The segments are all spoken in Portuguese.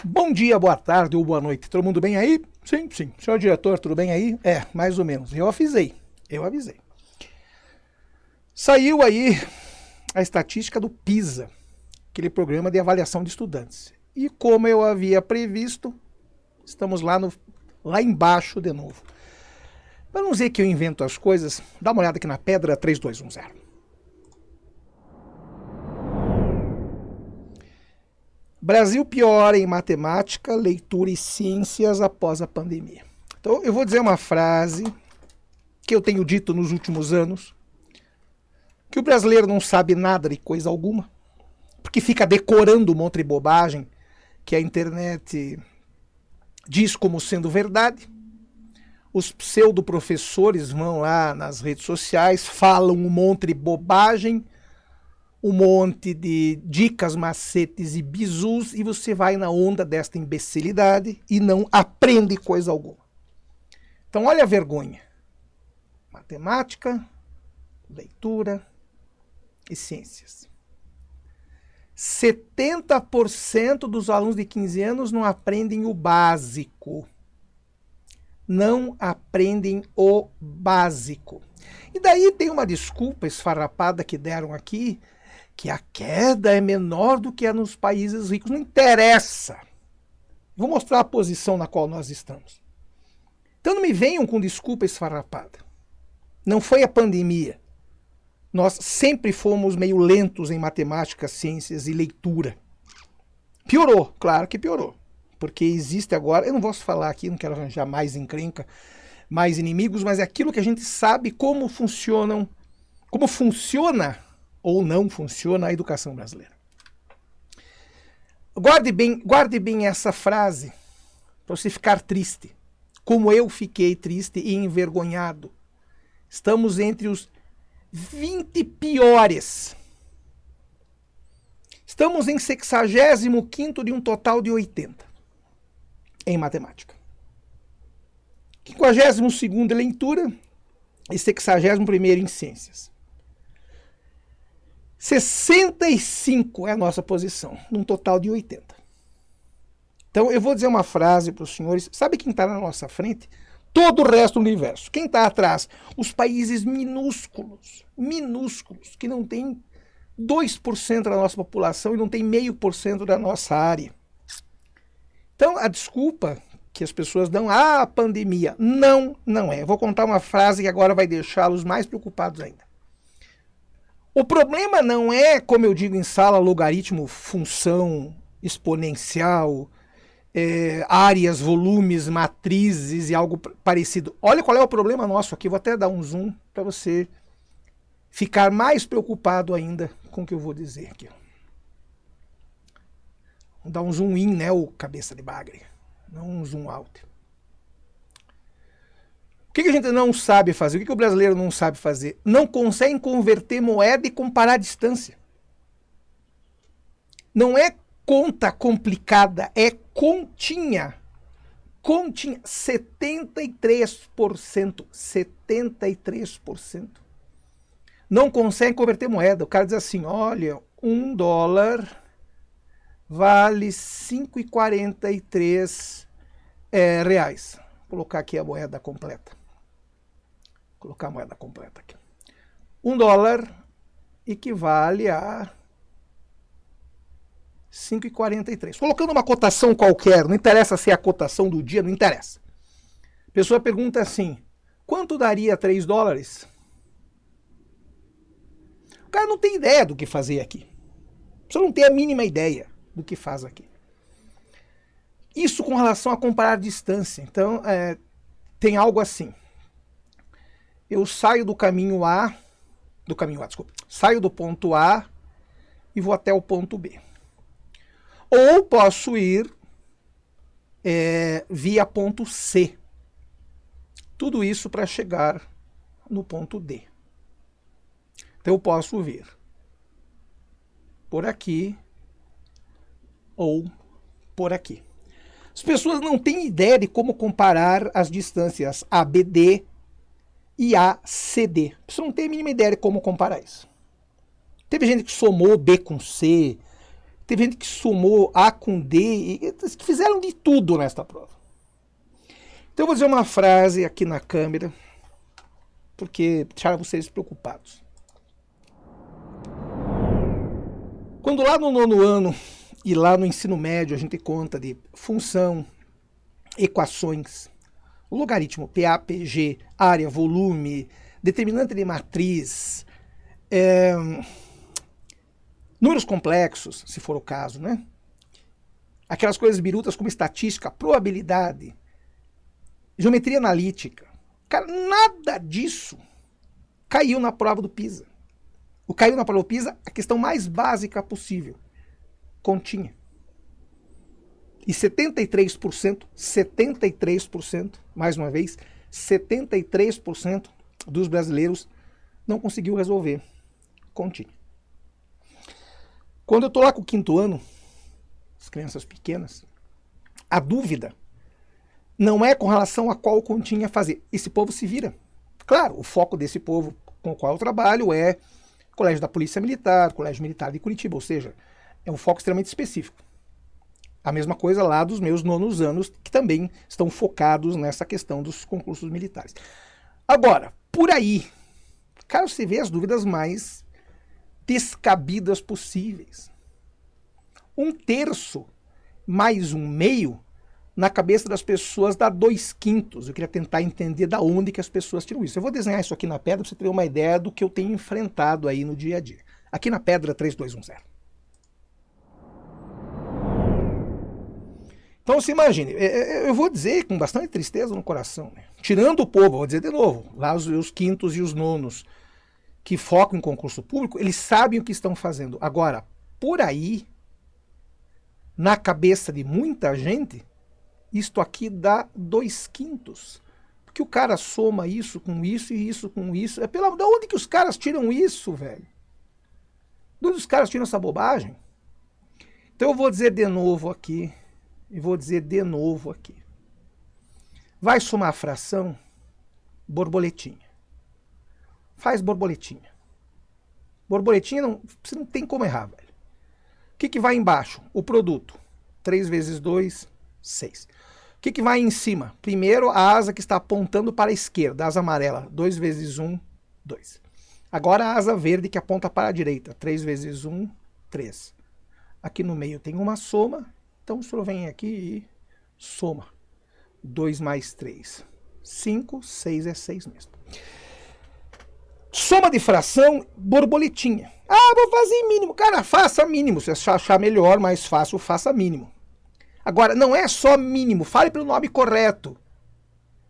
Bom dia, boa tarde ou boa noite. Todo mundo bem aí? Sim, sim. Senhor diretor, tudo bem aí? É, mais ou menos. Eu avisei. Saiu aí a estatística do PISA, aquele programa de avaliação de estudantes. E como eu havia previsto, estamos lá embaixo de novo. Para não dizer que eu invento as coisas, dá uma olhada aqui na pedra 3210. Brasil piora em matemática, leitura e ciências após a pandemia. Então eu vou dizer uma frase que eu tenho dito nos últimos anos, que o brasileiro não sabe nada de coisa alguma, porque fica decorando um monte de bobagem que a internet diz como sendo verdade. Os pseudo-professores vão lá nas redes sociais, falam um monte de bobagem, um monte de dicas, macetes e bizus, e você vai na onda desta imbecilidade e não aprende coisa alguma. Então olha a vergonha. Matemática, leitura e ciências. 70% dos alunos de 15 anos não aprendem o básico. Não aprendem o básico. E daí tem uma desculpa esfarrapada que deram aqui, que a queda é menor do que é nos países ricos. Não interessa. Vou mostrar a posição na qual nós estamos. Então não me venham com desculpa esfarrapada. Não foi a pandemia. Nós sempre fomos meio lentos em matemática, ciências e leitura. Piorou, claro que piorou. Porque existe agora, eu não posso falar aqui, não quero arranjar mais encrenca, mais inimigos, mas é aquilo que a gente sabe como funciona ou não funciona a educação brasileira. Guarde bem essa frase para você ficar triste. Como eu fiquei triste e envergonhado. Estamos entre os 20 piores. Estamos em 65º de um total de 80 em matemática. 52º em leitura e 61º em ciências. 65 é a nossa posição, num total de 80. Então eu vou dizer uma frase para os senhores. Sabe quem está na nossa frente? Todo o resto do universo. Quem está atrás? Os países minúsculos, que não tem 2% da nossa população e não tem 0,5% da nossa área. Então a desculpa que as pessoas dão, a pandemia, não é. Eu vou contar uma frase que agora vai deixá-los mais preocupados ainda. O problema não é, como eu digo em sala, logaritmo, função exponencial, áreas, volumes, matrizes e algo parecido. Olha qual é o problema nosso aqui. Vou até dar um zoom para você ficar mais preocupado ainda com o que eu vou dizer aqui. Vou dar um zoom in, né, o cabeça de bagre, não um zoom out. O que a gente não sabe fazer? O que o brasileiro não sabe fazer? Não consegue converter moeda e comparar a distância. Não é conta complicada, é continha. Continha, 73%. 73%. Não consegue converter moeda. O cara diz assim, olha, $1 vale 5,43 reais. Vou colocar aqui a moeda completa. Vou colocar a moeda completa aqui. $1 equivale a 5,43. Colocando uma cotação qualquer, não interessa se é a cotação do dia, não interessa. A pessoa pergunta assim, quanto daria $3? O cara não tem ideia do que fazer aqui. Você não tem a mínima ideia do que faz aqui. Isso com relação a comparar distância. Então, tem algo assim. Eu saio do caminho A, saio do ponto A e vou até o ponto B. Ou posso ir via ponto C. Tudo isso para chegar no ponto D. Então eu posso vir por aqui ou por aqui. As pessoas não têm ideia de como comparar as distâncias ABD e ACD. A pessoa não tem a mínima ideia de como comparar isso. Teve gente que somou B com C, Teve gente que somou A com D, que fizeram de tudo nesta prova. Então eu vou dizer uma frase aqui na câmera, porque deixaram vocês preocupados. Quando lá no 9º ano e lá no ensino médio a gente conta de função, equações, o logaritmo, PA, PG, área, volume, determinante de matriz, números complexos, se for o caso, né? Aquelas coisas birutas como estatística, probabilidade, geometria analítica. Cara, nada disso caiu na prova do PISA. O caiu na prova do PISA, a questão mais básica possível. Continha. E 73%, mais uma vez, 73% dos brasileiros não conseguiu resolver continha. Quando eu estou lá com o 5º ano, as crianças pequenas, a dúvida não é com relação a qual continha fazer. Esse povo se vira. Claro, o foco desse povo com o qual eu trabalho é Colégio da Polícia Militar, Colégio Militar de Curitiba, ou seja, é um foco extremamente específico. A mesma coisa lá dos meus 9º anos, que também estão focados nessa questão dos concursos militares. Agora, por aí, cara, você vê as dúvidas mais descabidas possíveis. 1/3 mais 1/2 na cabeça das pessoas dá 2/5. Eu queria tentar entender da onde que as pessoas tiram isso. Eu vou desenhar isso aqui na pedra para você ter uma ideia do que eu tenho enfrentado aí no dia a dia. Aqui na pedra 3210. Então você imagine, eu vou dizer com bastante tristeza no coração, né? Tirando o povo, vou dizer de novo, lá os 5º e os 9º que focam em concurso público, eles sabem o que estão fazendo. Agora, por aí, na cabeça de muita gente, isto aqui dá 2/5. Porque o cara soma isso com isso e isso com isso. Da onde que os caras tiram isso, velho? De onde os caras tiram essa bobagem? Então eu vou dizer de novo aqui. E vou dizer de novo aqui. Vai somar a fração? Borboletinha. Faz borboletinha. Borboletinha você não tem como errar, velho. O que vai embaixo? O produto. 3 vezes 2, 6. O que vai em cima? Primeiro, a asa que está apontando para a esquerda, a asa amarela. 2 vezes 1, 2. Agora a asa verde que aponta para a direita. 3 vezes 1, 3. Aqui no meio tem uma soma. Então o senhor vem aqui e soma. 2 mais 3, 5, 6 é 6 mesmo. Soma de fração, borboletinha. Ah, vou fazer em mínimo. Cara, faça mínimo. Se você achar melhor, mais fácil, faça mínimo. Agora, não é só mínimo. Fale pelo nome correto.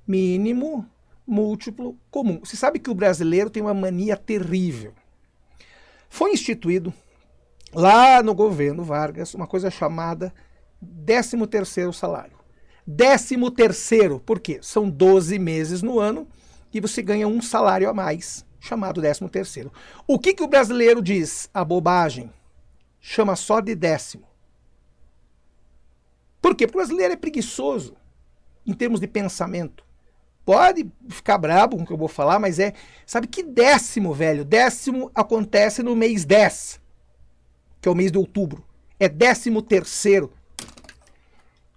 Mínimo, múltiplo, comum. Você sabe que o brasileiro tem uma mania terrível. Foi instituído, lá no governo Vargas, uma coisa chamada 13º salário. 13º, por quê? São 12 meses no ano e você ganha um salário a mais, chamado 13º. O que o brasileiro diz? A bobagem. Chama só de décimo. Por quê? Porque o brasileiro é preguiçoso em termos de pensamento. Pode ficar brabo com o que eu vou falar, mas sabe que décimo, velho? Décimo acontece no mês 10, que é o mês de outubro. É 13º.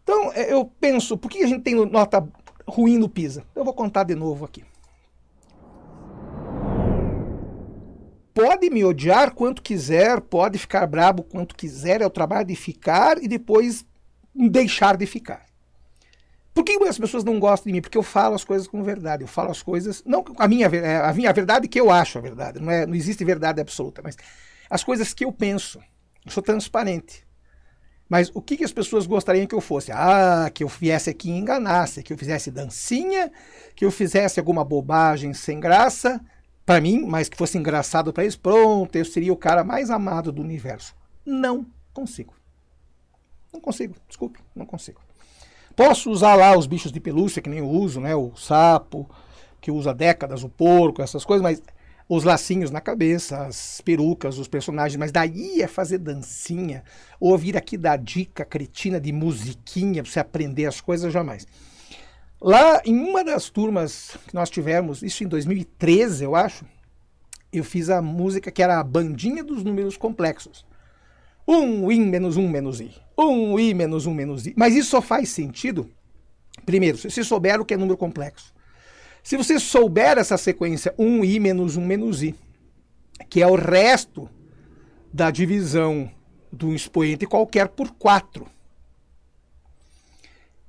Então, eu penso, por que a gente tem nota ruim no PISA? Eu vou contar de novo aqui. Pode me odiar quanto quiser, pode ficar brabo quanto quiser, é o trabalho de ficar e depois deixar de ficar. Por que as pessoas não gostam de mim? Porque eu falo as coisas com verdade, eu falo as coisas, não a minha verdade que eu acho a verdade, não existe verdade absoluta, mas as coisas que eu penso, eu sou transparente. Mas o que as pessoas gostariam que eu fosse? Ah, que eu viesse aqui e enganasse, que eu fizesse dancinha, que eu fizesse alguma bobagem sem graça para mim, mas que fosse engraçado para eles. Pronto, eu seria o cara mais amado do universo. Não consigo. Não consigo, desculpe, não consigo. Posso usar lá os bichos de pelúcia, que nem eu uso, né? O sapo, que usa há décadas, o porco, essas coisas, mas os lacinhos na cabeça, as perucas, os personagens, mas daí é fazer dancinha, ou vir aqui dar dica cretina de musiquinha pra você aprender as coisas, jamais. Lá em uma das turmas que nós tivemos, isso em 2013, eu acho, eu fiz a música que era a Bandinha dos Números Complexos. 1 I menos 1 menos I. 1 I menos 1 menos I. Mas isso só faz sentido, primeiro, se você souber o que é número complexo. Se você souber essa sequência 1i menos 1 menos i, que é o resto da divisão de um expoente qualquer por 4.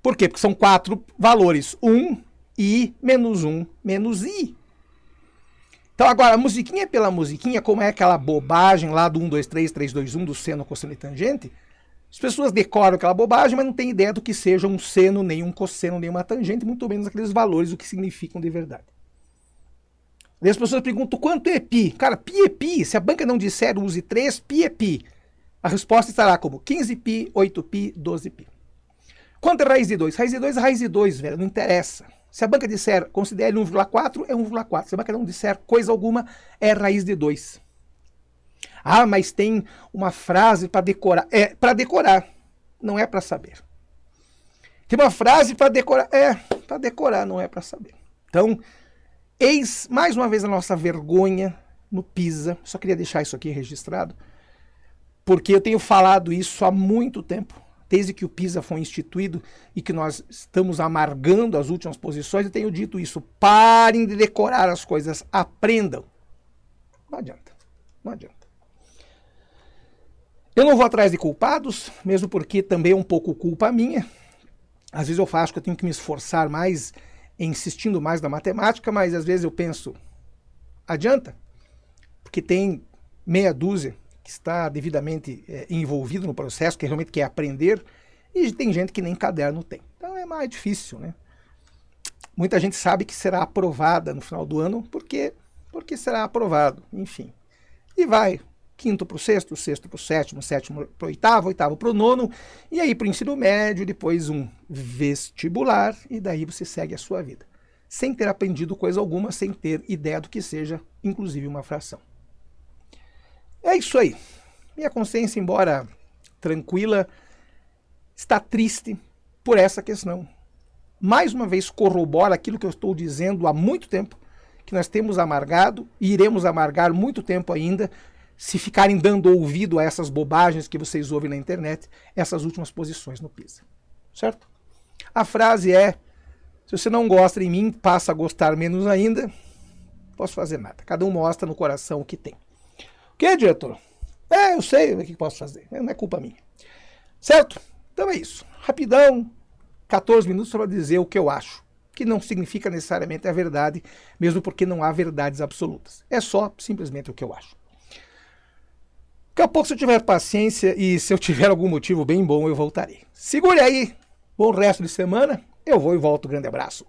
Por quê? Porque são 4 valores. 1i menos 1 menos i. Então agora, a musiquinha pela musiquinha, como é aquela bobagem lá do 1, 2, 3, 3, 2, 1, do seno, cosseno e tangente, as pessoas decoram aquela bobagem, mas não têm ideia do que seja um seno, nem um cosseno, nem uma tangente, muito menos aqueles valores, o que significam de verdade. E as pessoas perguntam, quanto é π? Cara, π é π. Se a banca não disser use 3, π é π. A resposta estará como 15π, 8π, 12π. Quanto é raiz de 2? Raiz de 2 é raiz de 2, velho, não interessa. Se a banca disser, considere 1,4, é 1,4. Se a banca não disser coisa alguma, é raiz de 2. Ah, mas tem uma frase para decorar. É para decorar, não é para saber. Tem uma frase para decorar. É para decorar, não é para saber. Então, eis mais uma vez a nossa vergonha no PISA. Só queria deixar isso aqui registrado, porque eu tenho falado isso há muito tempo, desde que o PISA foi instituído e que nós estamos amargando as últimas posições. Eu tenho dito isso. Parem de decorar as coisas, aprendam. Não adianta, não adianta. Eu não vou atrás de culpados, mesmo porque também é um pouco culpa minha. Às vezes eu faço que eu tenho que me esforçar mais, insistindo mais na matemática, mas às vezes eu penso, adianta? Porque tem meia dúzia que está devidamente envolvido no processo, que realmente quer aprender, e tem gente que nem caderno tem. Então é mais difícil, né? Muita gente sabe que será aprovada no final do ano, porque será aprovado, enfim. E vai. Quinto para o sexto, sexto para o sétimo, sétimo para o oitavo, oitavo para o nono, e aí para o ensino médio, depois um vestibular, e daí você segue a sua vida. Sem ter aprendido coisa alguma, sem ter ideia do que seja, inclusive uma fração. É isso aí. Minha consciência, embora tranquila, está triste por essa questão. Mais uma vez corrobora aquilo que eu estou dizendo há muito tempo, que nós temos amargado e iremos amargar muito tempo ainda, se ficarem dando ouvido a essas bobagens que vocês ouvem na internet, essas últimas posições no PISA. Certo? A frase é, se você não gosta de mim, passa a gostar menos ainda, não posso fazer nada. Cada um mostra no coração o que tem. O que, diretor? Eu sei o que posso fazer, não é culpa minha. Certo? Então é isso. Rapidão, 14 minutos para dizer o que eu acho, que não significa necessariamente a verdade, mesmo porque não há verdades absolutas. É só simplesmente o que eu acho. Daqui a pouco, se eu tiver paciência e se eu tiver algum motivo bem bom, eu voltarei. Segure aí. Bom resto de semana. Eu vou e volto. Grande abraço.